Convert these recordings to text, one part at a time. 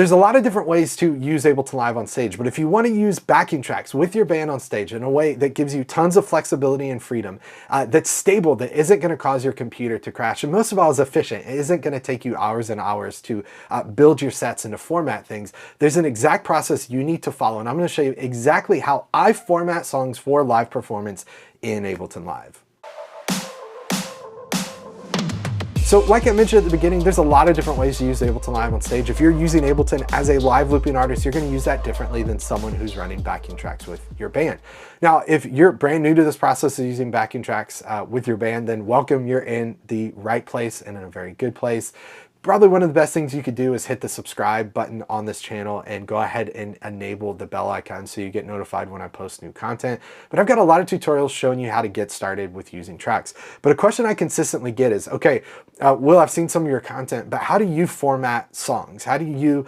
There's a lot of different ways to use Ableton Live on stage, but if you want to use backing tracks with your band on stage in a way that gives you tons of flexibility and freedom, that's stable, that isn't going to cause your computer to crash, and most of all is efficient, it isn't going to take you hours and hours to build your sets and to format things, there's an exact process you need to follow, and I'm going to show you exactly how I format songs for live performance in Ableton Live. So like I mentioned at the beginning, there's a lot of different ways to use Ableton Live on stage. If you're using Ableton as a live looping artist, you're going to use that differently than someone who's running backing tracks with your band. Now, if you're brand new to this process of using backing tracks with your band, then welcome, you're in the right place and in a very good place. Probably one of the best things you could do is hit the subscribe button on this channel and go ahead and enable the bell icon so you get notified when I post new content. But I've got a lot of tutorials showing you how to get started with using tracks. But a question I consistently get is, okay, Will, I've seen some of your content, but how do you format songs? How do you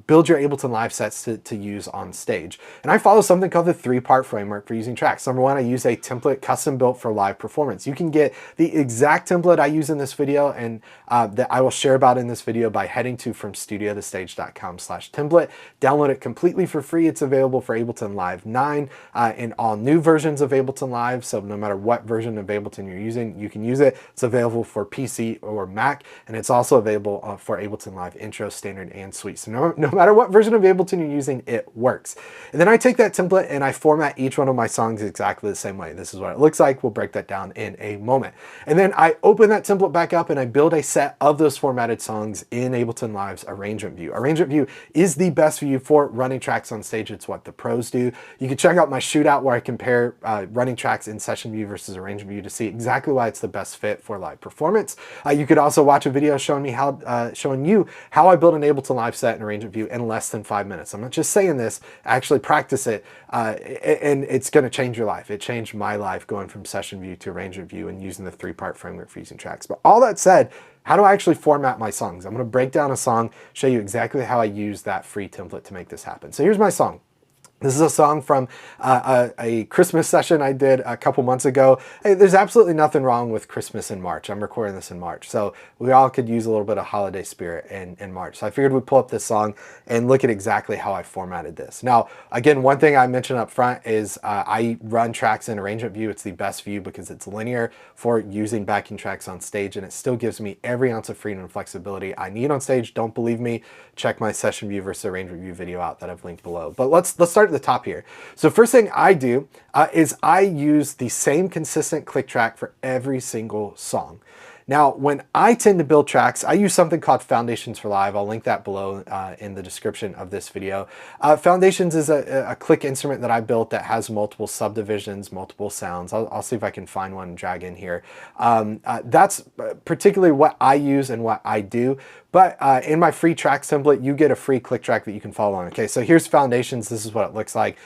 build your Ableton Live sets to use on stage? And I follow something called the 3-part framework for using tracks. Number one, I use a template custom built for live performance. You can get the exact template I use in this video and that I will share about in this video by heading to fromstudiotostage.com/template. Download it completely for free. It's available for Ableton Live 9 and all new versions of Ableton Live. So no matter what version of Ableton you're using, you can use it. It's available for PC or Mac, and it's also available for Ableton Live Intro, Standard, and Suite. So no matter what version of Ableton you're using, it works. And then I take that template and I format each one of my songs exactly the same way. This is what it looks like. We'll break that down in a moment. And then I open that template back up and I build a set of those formatted songs in Ableton Live's arrangement view. Arrangement view is the best view for running tracks on stage. It's what the pros do. You can check out my shootout where I compare running tracks in session view versus arrangement view to see exactly why it's the best fit for live performance. You could also watch a video showing you how I build an Ableton Live set in arrangement view in less than 5 minutes. I'm not just saying this, actually practice it, and it's going to change your life. It changed my life going from session view to arrangement view and using the 3-part framework for using tracks. But all that said, how do I actually format my songs? I'm going to break down a song, show you exactly how I use that free template to make this happen. So here's my song. This is a song from a Christmas session I did a couple months ago. Hey, there's absolutely nothing wrong with Christmas in March. I'm recording this in March, so we all could use a little bit of holiday spirit in March. So I figured we'd pull up this song and look at exactly how I formatted this. Now, again, one thing I mentioned up front is I run tracks in arrangement view. It's the best view because it's linear for using backing tracks on stage, and it still gives me every ounce of freedom and flexibility I need on stage. Don't believe me? Check my session view versus arrangement view video out that I've linked below. But let's start at the top here. So first thing I do is I use the same consistent click track for every single song. Now, when I tend to build tracks, I use something called Foundations for Live. I'll link that below in the description of this video. Foundations is a click instrument that I built that has multiple subdivisions, multiple sounds. I'll see if I can find one and drag in here. That's particularly what I use and what I do. But in my free tracks template, you get a free click track that you can follow on. Okay, so here's Foundations. This is what it looks like.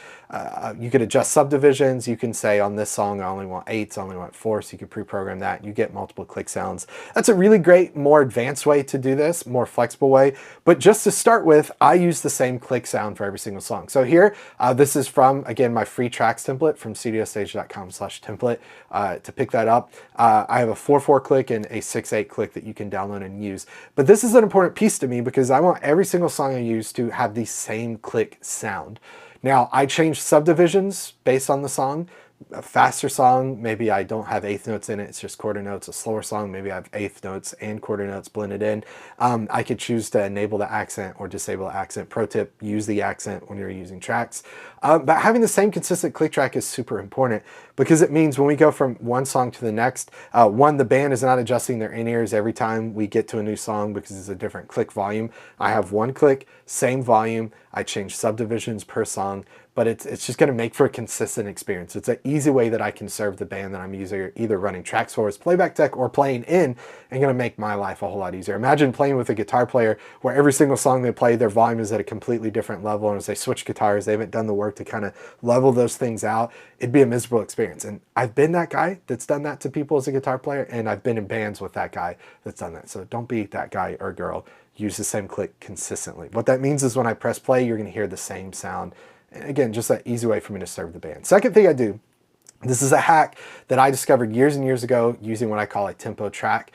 You could adjust subdivisions. You can say on this song, I only want 8s, I only want 4, so you could pre-program that. You get multiple click sounds. That's a really great, more advanced way to do this, more flexible way. But just to start with, I use the same click sound for every single song. So here, this is from, again, my free tracks template from studiostage.com/template. To pick that up, I have a 4/4 click and a 6/8 click that you can download and use. But this is an important piece to me because I want every single song I use to have the same click sound. Now, I change subdivisions based on the song. A faster song, maybe I don't have 8th notes in it, it's just quarter notes. A slower song, maybe I have 8th notes and quarter notes blended in. I could choose to enable the accent or disable the accent. Pro tip, use the accent when you're using tracks. But having the same consistent click track is super important because it means when we go from one song to the next, one, the band is not adjusting their in-ears every time we get to a new song because it's a different click volume. I have one click, same volume. I change subdivisions per song, but it's just going to make for a consistent experience. It's an easy way that I can serve the band that I'm either running tracks for as playback tech or playing in, and going to make my life a whole lot easier. Imagine playing with a guitar player where every single song they play, their volume is at a completely different level, and as they switch guitars, they haven't done the work to kind of level those things out. It'd be a miserable experience. And I've been that guy that's done that to people as a guitar player, and I've been in bands with that guy that's done that. So don't be that guy or girl. Use the same click consistently. What that means is when I press play, you're going to hear the same sound. And again, just an easy way for me to serve the band. Second thing I do, this is a hack that I discovered years and years ago using what I call a tempo track.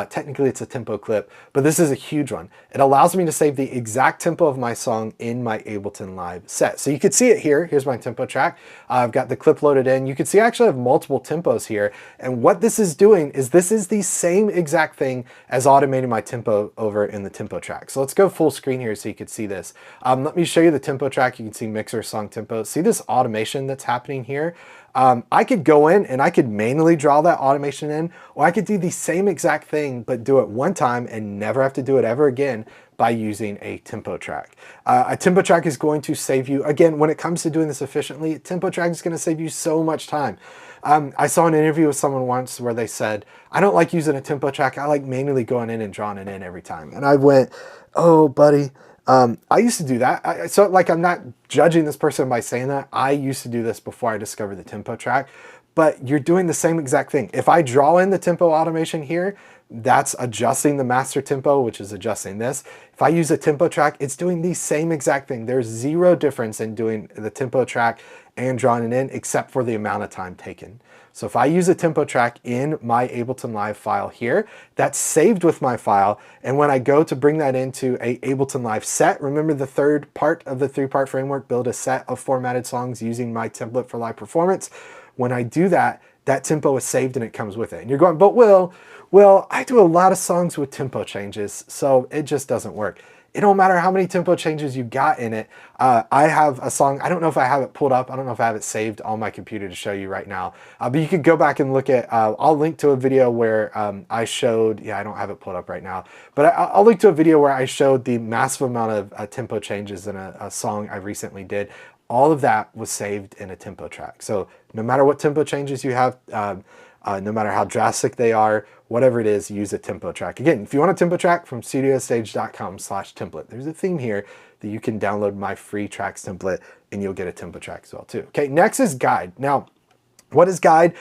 Technically it's a tempo clip, but this is a huge one. It allows me to save the exact tempo of my song in my Ableton Live set. So you can see it here. Here's my tempo track. I've got the clip loaded in. You can see I actually have multiple tempos here. And what this is doing is this is the same exact thing as automating my tempo over in the tempo track. So let's go full screen here so you can see this. Let me show you the tempo track. You can see mixer, song tempo. See this automation that's happening here? I could go in and I could manually draw that automation in, or I could do the same exact thing, but do it one time and never have to do it ever again by using a tempo track. A tempo track is going to save you, again, when it comes to doing this efficiently, tempo track is going to save you so much time. I saw an interview with someone once where they said, I don't like using a tempo track. I like manually going in and drawing it in every time. And I went, oh, buddy. I used to do that. So like, I'm not judging this person by saying that. I used to do this before I discovered the tempo track, but you're doing the same exact thing. If I draw in the tempo automation here, that's adjusting the master tempo, which is adjusting this. If I use a tempo track, it's doing the same exact thing. There's zero difference in doing the tempo track and drawing it in, except for the amount of time taken. So if I use a tempo track in my Ableton Live file here, that's saved with my file. And when I go to bring that into a Ableton Live set, remember the third part of the 3-part framework, build a set of formatted songs using my template for live performance. When I do that, that tempo is saved and it comes with it. And you're going, but Will, I do a lot of songs with tempo changes, so it just doesn't work. It don't matter how many tempo changes you got in it. I have a song, I don't know if I have it pulled up. I don't know if I have it saved on my computer to show you right now. But you could go back and look at, I'll link to a video where I showed, yeah, I don't have it pulled up right now. But I'll link to a video where I showed the massive amount of tempo changes in a song I recently did. All of that was saved in a tempo track. So no matter what tempo changes you have, no matter how drastic they are, whatever it is, use a tempo track. Again, if you want a tempo track, from studiostage.com/template. There's a theme here that you can download my free tracks template and you'll get a tempo track as well too. Okay, next is guide. Now, what is guide?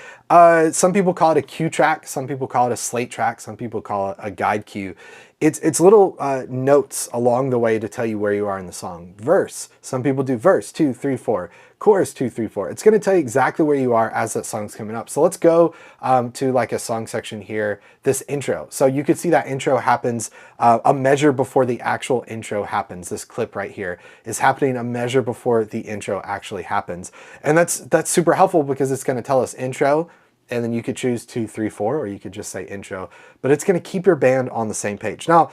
Some people call it a cue track. Some people call it a slate track. Some people call it a guide cue. It's little notes along the way to tell you where you are in the song. Verse. Some people do verse 2, 3, 4. Chorus 2, 3, 4. It's going to tell you exactly where you are as that song's coming up. So let's go to like a song section here, this intro. So you could see that intro happens a measure before the actual intro happens. This clip right here is happening a measure before the intro actually happens. And that's super helpful because it's going to tell us intro, and then you could choose 2, 3, 4, or you could just say intro, but it's going to keep your band on the same page. Now,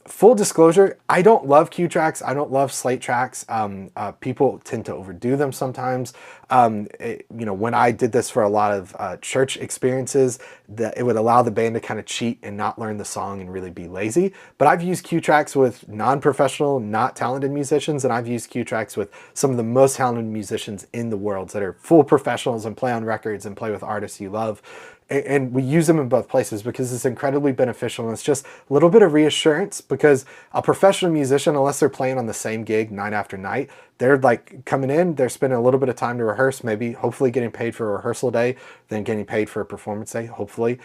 full disclosure, I don't love cue tracks. I don't love slate tracks. People tend to overdo them sometimes. When I did this for a lot of church experiences, that it would allow the band to kind of cheat and not learn the song and really be lazy. But I've used cue tracks with non-professional, not talented musicians, and I've used cue tracks with some of the most talented musicians in the world that are full professionals and play on records and play with artists you love. And we use them in both places because it's incredibly beneficial, and it's just a little bit of reassurance, because a professional musician, unless they're playing on the same gig night after night, they're like coming in, they're spending a little bit of time to rehearse, maybe hopefully getting paid for a rehearsal day, then getting paid for a performance day, hopefully.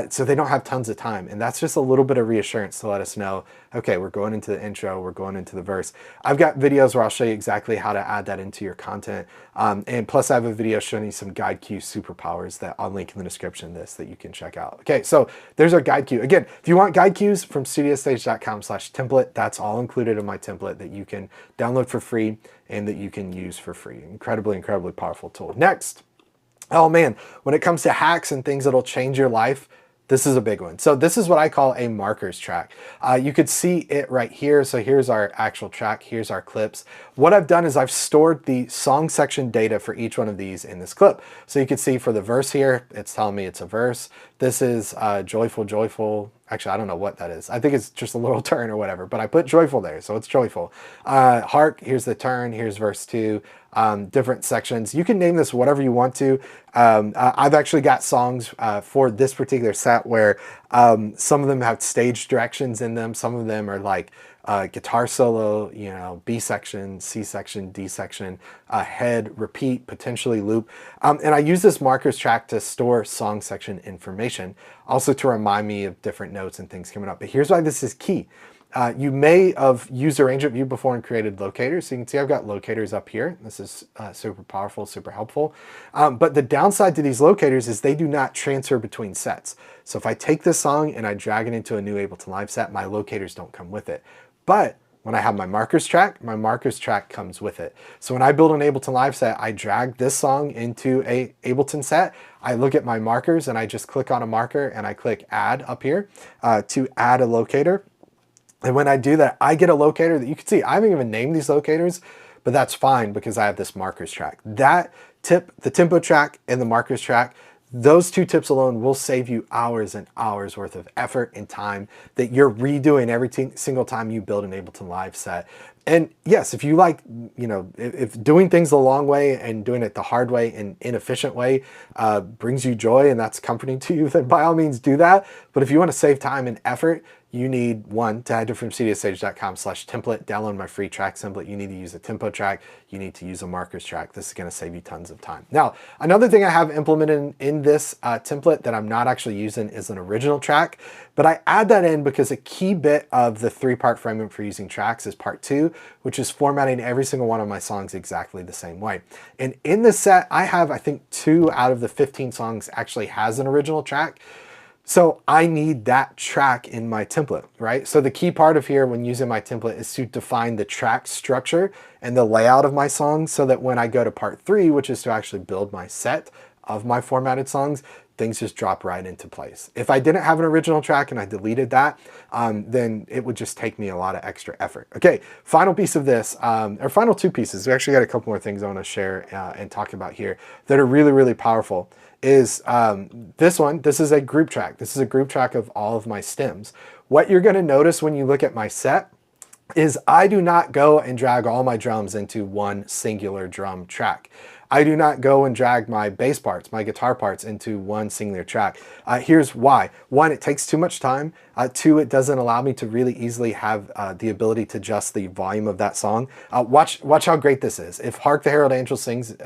So they don't have tons of time. And that's just a little bit of reassurance to let us know, okay, we're going into the intro, we're going into the verse. I've got videos where I'll show you exactly how to add that into your content. And plus I have a video showing you some guide cue superpowers that I'll link in the description of this that you can check out. Okay, so there's our guide cue. Again, if you want guide cues, from studiostage.com/template, that's all included in my template that you can download for free and that you can use for free. Incredibly, incredibly powerful tool. Next, oh man, when it comes to hacks and things that'll change your life, this is a big one. So this is what I call a markers track. You could see it right here. So here's our actual track. Here's our clips. What I've done is I've stored the song section data for each one of these in this clip. So you can see for the verse here, it's telling me it's a verse. This is joyful, joyful. Actually, I don't know what that is. I think it's just a little turn or whatever, but I put joyful there, so it's joyful. Hark, here's the turn, here's verse 2, different sections. You can name this whatever you want to. I've actually got songs for this particular set where some of them have stage directions in them. Some of them are like guitar solo, B section, C section, D section, head, repeat, potentially loop. And I use this markers track to store song section information, also to remind me of different notes and things coming up. But here's why this is key. You may have used Arrangement View before and created locators. So you can see I've got locators up here. This is super powerful, super helpful. But the downside to these locators is they do not transfer between sets. So if I take this song and I drag it into a new Ableton Live set, my locators don't come with it. But when I have my markers track comes with it. So when I build an Ableton Live set, I drag this song into a Ableton set. I look at my markers and I just click on a marker and I click add up here to add a locator. And when I do that, I get a locator that you can see, I haven't even named these locators, but that's fine because I have this markers track. That tip, the tempo track and the markers track, those two tips alone will save you hours and hours worth of effort and time that you're redoing every single time you build an Ableton Live set. And yes, if you like, you know, if doing things the long way and doing it the hard way and inefficient way brings you joy and that's comforting to you, then by all means do that. But if you want to save time and effort, you need, one, to add it from studiostage.com/template, download my free track template. You need to use a tempo track. You need to use a markers track. This is going to save you tons of time. Now, another thing I have implemented in this template that I'm not actually using is an original track, but I add that in because a key bit of the 3-part framework for using tracks is part 2, which is formatting every single one of my songs exactly the same way. And in this set, I have, I think 2 out of the 15 songs actually has an original track. So I need that track in my template, right? So the key part of here when using my template is to define the track structure and the layout of my songs so that when I go to part 3, which is to actually build my set of my formatted songs, things just drop right into place. If I didn't have an original track and I deleted that, then it would just take me a lot of extra effort. Okay, final piece of this, or final 2 pieces. We actually got a couple more things I want to share and talk about here that are really, really powerful. Is this one. This is a group track. This is a group track of all of my stems. What you're going to notice when you look at my set is I do not go and drag all my drums into one singular drum track. I do not go and drag my bass parts, my guitar parts into one singular track. Here's why. 1, it takes too much time. 2, it doesn't allow me to really easily have the ability to adjust the volume of that song. Watch how great this is. If Hark the Herald Angels sings,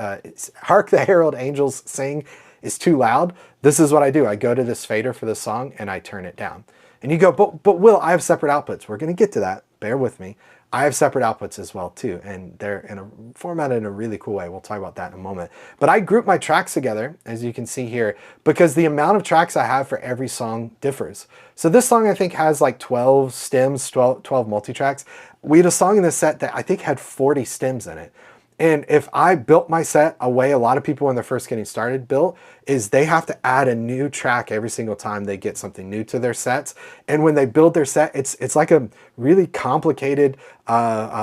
Hark the Herald Angels Sing is too loud, this is what I do. I go to this fader for the song and I turn it down. And you go, but Will, I have separate outputs. We're going to get to that. Bear with me. I have separate outputs as well too, and they're formatted in a really cool way. We'll talk about that in a moment. But I group my tracks together, as you can see here, because the amount of tracks I have for every song differs. So this song I think has like 12 stems, 12 multi-tracks. We had a song in this set that I think had 40 stems in it. And if I built my set a way a lot of people when they're first getting started built, is they have to add a new track every single time they get something new to their sets. And when they build their set, it's like a really complicated,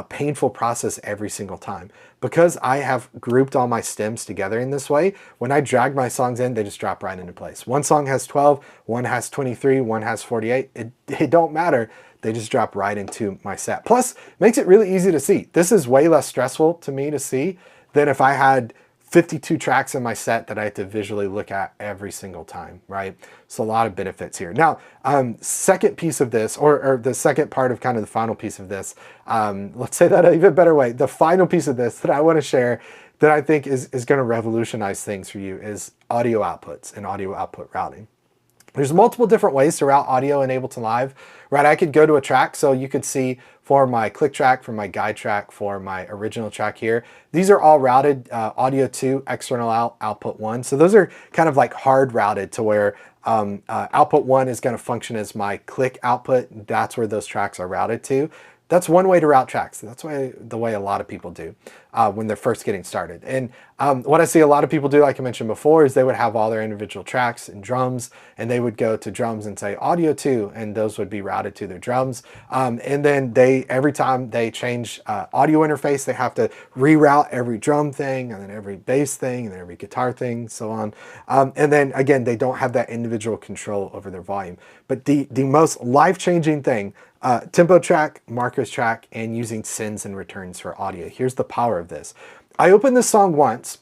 painful process every single time. Because I have grouped all my stems together in this way, when I drag my songs in, they just drop right into place. One song has 12, one has 23, one has 48. It don't matter. They just drop right into my set. Plus, makes it really easy to see. This is way less stressful to me to see than if I had 52 tracks in my set that I had to visually look at every single time, right? So a lot of benefits here. Now, second piece of this, or the second part of kind of the final piece of this, let's say that an even better way. The final piece of this that I want to share that I think is going to revolutionize things for you is audio outputs and audio output routing. There's multiple different ways to route audio in Ableton Live, right? I could go to a track, so you could see for my click track, for my guide track, for my original track here, these are all routed audio 2, external out, output 1. So those are kind of like hard routed to where output 1 is going to function as my click output. That's where those tracks are routed to. That's one way to route tracks. That's the way a lot of people do when they're first getting started. And what I see a lot of people do, like I mentioned before, is they would have all their individual tracks and drums, and they would go to drums and say audio 2, and those would be routed to their drums. And then every time they change audio interface, they have to reroute every drum thing, and then every bass thing, and then every guitar thing, so on. And then again, they don't have that individual control over their volume. But the most life-changing thing, tempo track, markers track, and using sends and returns for audio. Here's the power of this. I open this song once.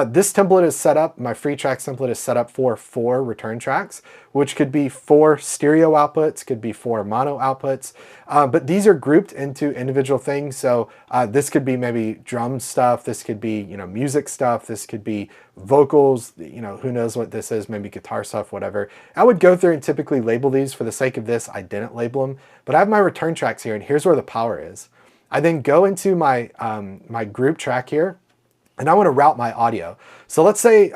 This template is set up, my free tracks template is set up for 4 return tracks, which could be 4 stereo outputs, could be 4 mono outputs, but these are grouped into individual things. So this could be maybe drum stuff, this could be, you know, music stuff, this could be vocals, you know, who knows what this is, maybe guitar stuff, whatever. I would go through and typically label these. For the sake of this, I didn't label them, but I have my return tracks here, and here's where the power is. I then go into my, my group track here, and I want to route my audio. So let's say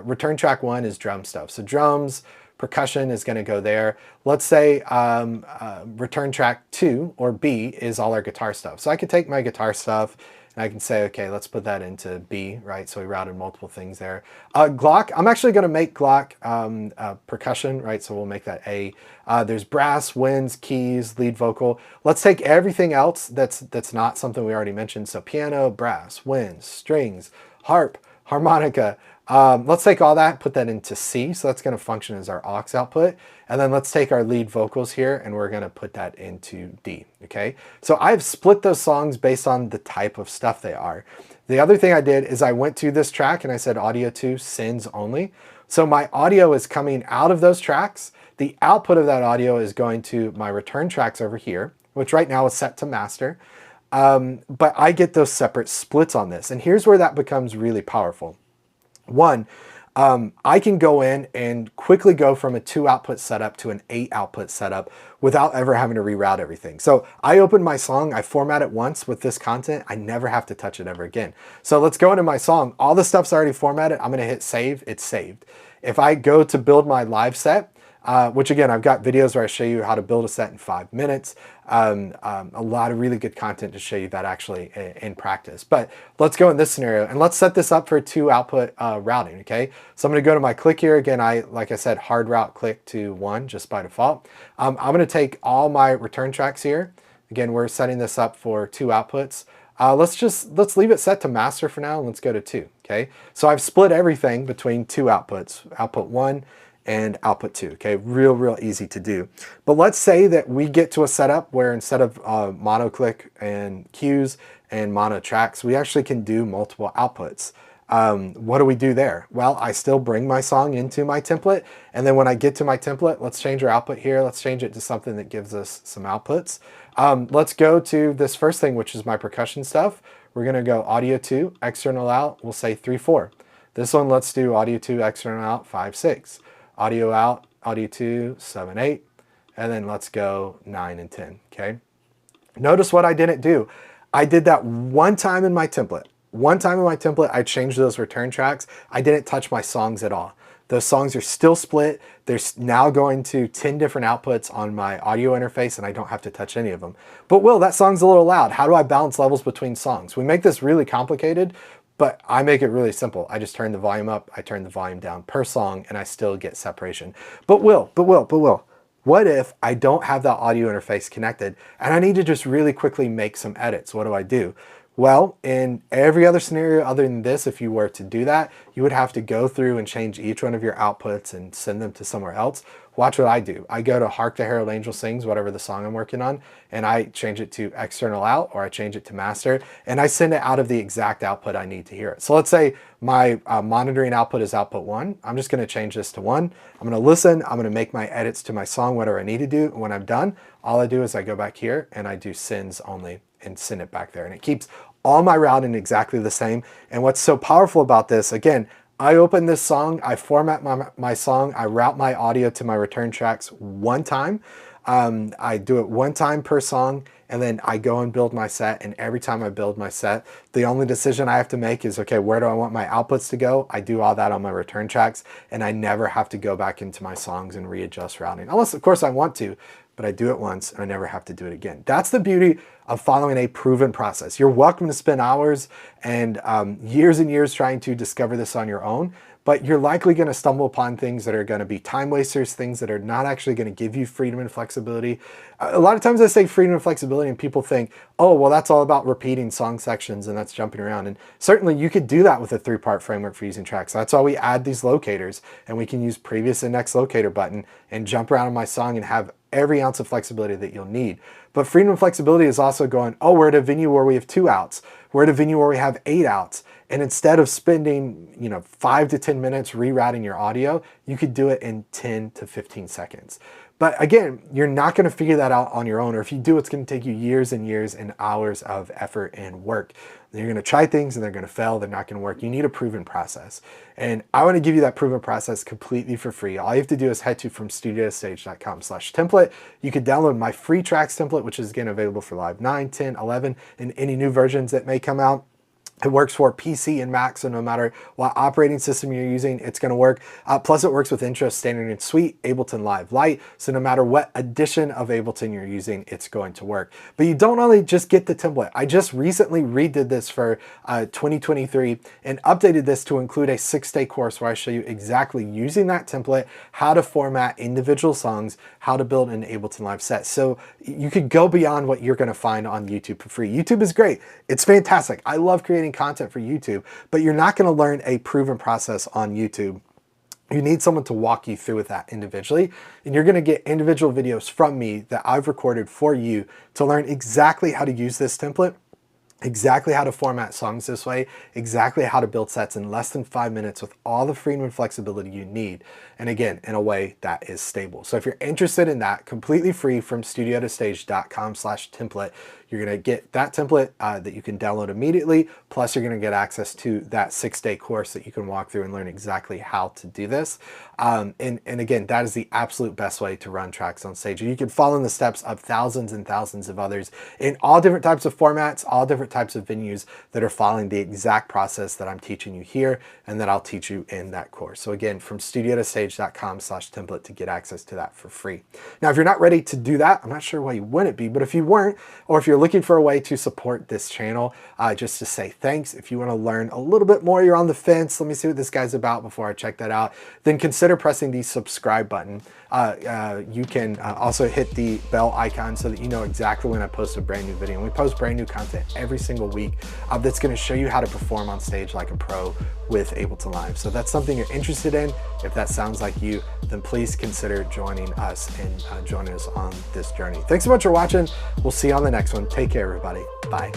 return track 1 is drum stuff. So drums, percussion is going to go there. Let's say return track 2 or B is all our guitar stuff. So I could take my guitar stuff and I can say, okay, let's put that into B, right? So we routed multiple things there. Glock, I'm actually going to make Glock percussion, right? So we'll make that A. There's brass, winds, keys, lead vocal. Let's take everything else that's not something we already mentioned. So piano, brass, winds, strings, harp, harmonica. Let's take all that, put that into C. So that's going to function as our aux output. And then let's take our lead vocals here and we're going to put that into D. Okay. So I've split those songs based on the type of stuff they are. The other thing I did is I went to this track and I said audio to sends only. So my audio is coming out of those tracks. The output of that audio is going to my return tracks over here, which right now is set to master. But I get those separate splits on this. And here's where that becomes really powerful. One, I can go in and quickly go from a 2 output setup to an 8 output setup without ever having to reroute everything. So I open my song, I format it once with this content, I never have to touch it ever again. So let's go into my song. All the stuff's already formatted. I'm going to hit save. It's saved. If I go to build my live set, which again, I've got videos where I show you how to build a set in 5 minutes. A lot of really good content to show you that actually in practice. But let's go in this scenario and let's set this up for 2 output routing, okay? So I'm gonna go to my click here. Again, like I said, hard route click to 1 just by default. I'm gonna take all my return tracks here. Again, we're setting this up for 2 outputs. Let's leave it set to master for now. And let's go to 2, okay? So I've split everything between 2 outputs, output 1 and output 2, okay? Real easy to do. But let's say that we get to a setup where instead of mono click and cues and mono tracks, we actually can do multiple outputs. What do we do there? Well, I still bring my song into my template, and then when I get to my template, let's change our output here. Let's change it to something that gives us some outputs. Let's go to this first thing, which is my percussion stuff. We're gonna go audio 2, external out, we'll say 3, 4. This one, let's do audio 2, external out, 5, 6. Audio out, audio 2, 7, 8, and then let's go 9 and 10, okay? Notice what I didn't do. I did that one time in my template. One time in my template, I changed those return tracks. I didn't touch my songs at all. Those songs are still split. They're now going to 10 different outputs on my audio interface, and I don't have to touch any of them. But Will, that song's a little loud. How do I balance levels between songs? We make this really complicated, but I make it really simple. I just turn the volume up, I turn the volume down per song, and I still get separation. But Will, what if I don't have that audio interface connected and I need to just really quickly make some edits? What do I do? Well, in every other scenario other than this, if you were to do that, you would have to go through and change each one of your outputs and send them to somewhere else. Watch what I do. I go to Hark the Herald Angel Sings, whatever the song I'm working on, and I change it to external out, or I change it to master, and I send it out of the exact output I need to hear it. So let's say my monitoring output is output 1. I'm just gonna change this to 1. I'm gonna listen, I'm gonna make my edits to my song, whatever I need to do. And when I'm done, all I do is I go back here and I do sends only and send it back there. And it keeps all my routing exactly the same. And what's so powerful about this, again, I open this song, I format my song, I route my audio to my return tracks one time. I do it one time per song, and then I go and build my set. And every time I build my set, the only decision I have to make is, okay, where do I want my outputs to go? I do all that on my return tracks, and I never have to go back into my songs and readjust routing. Unless, of course, I want to, but I do it once and I never have to do it again. That's the beauty of following a proven process. You're welcome to spend hours and years trying to discover this on your own, but you're likely going to stumble upon things that are going to be time wasters, things that are not actually going to give you freedom and flexibility. A lot of times I say freedom and flexibility and people think, oh, well, that's all about repeating song sections and that's jumping around. And certainly you could do that with a 3-part framework for using tracks. That's why we add these locators, and we can use previous and next locator button and jump around in my song and have every ounce of flexibility that you'll need. But freedom and flexibility is also going, oh, we're at a venue where we have 2 outs. We're at a venue where we have 8 outs. And instead of spending, 5 to 10 minutes rerouting your audio, you could do it in 10 to 15 seconds. But again, you're not going to figure that out on your own, or if you do, it's going to take you years and years and hours of effort and work. You're going to try things and they're going to fail. They're not going to work. You need a proven process. And I want to give you that proven process completely for free. All you have to do is head to fromstudiotostage.com/template. You can download my free tracks template, which is again available for Live 9, 10, 11, and any new versions that may come out. It works for PC and Mac, so no matter what operating system you're using, it's going to work. Plus, it works with Intro, Standard, and Suite, Ableton Live Lite, so no matter what edition of Ableton you're using, it's going to work. But you don't only just get the template. I just recently redid this for 2023 and updated this to include a 6-day course where I show you exactly using that template, how to format individual songs, how to build an Ableton Live set. So you could go beyond what you're going to find on YouTube for free. YouTube is great. It's fantastic. I love creating content for YouTube, but you're not going to learn a proven process on YouTube. You need someone to walk you through with that individually, and you're going to get individual videos from me that I've recorded for you to learn exactly how to use this template, exactly how to format songs this way, exactly how to build sets in less than 5 minutes with all the freedom and flexibility you need. And again, in a way that is stable. So if you're interested in that, completely free from studiotostage.com/template, you're going to get that template that you can download immediately. Plus you're going to get access to that 6-day course that you can walk through and learn exactly how to do this. And again, that is the absolute best way to run tracks on stage. You can follow in the steps of thousands and thousands of others in all different types of formats, all different types of venues that are following the exact process that I'm teaching you here and that I'll teach you in that course. So again, from studiotostage.com/template to get access to that for free. Now, if you're not ready to do that, I'm not sure why you wouldn't be, but if you weren't, or if you're looking for a way to support this channel, just to say thanks, if you want to learn a little bit more, you're on the fence, let me see what this guy's about before I check that out, then consider pressing the subscribe button. You can also hit the bell icon so that you know exactly when I post a brand new video. And we post brand new content every single week that's going to show you how to perform on stage like a pro with Ableton Live. So if that's something you're interested in, if that sounds like you, then please consider joining us and joining us on this journey. Thanks so much for watching. We'll see you on the next one. Take care, everybody. Bye.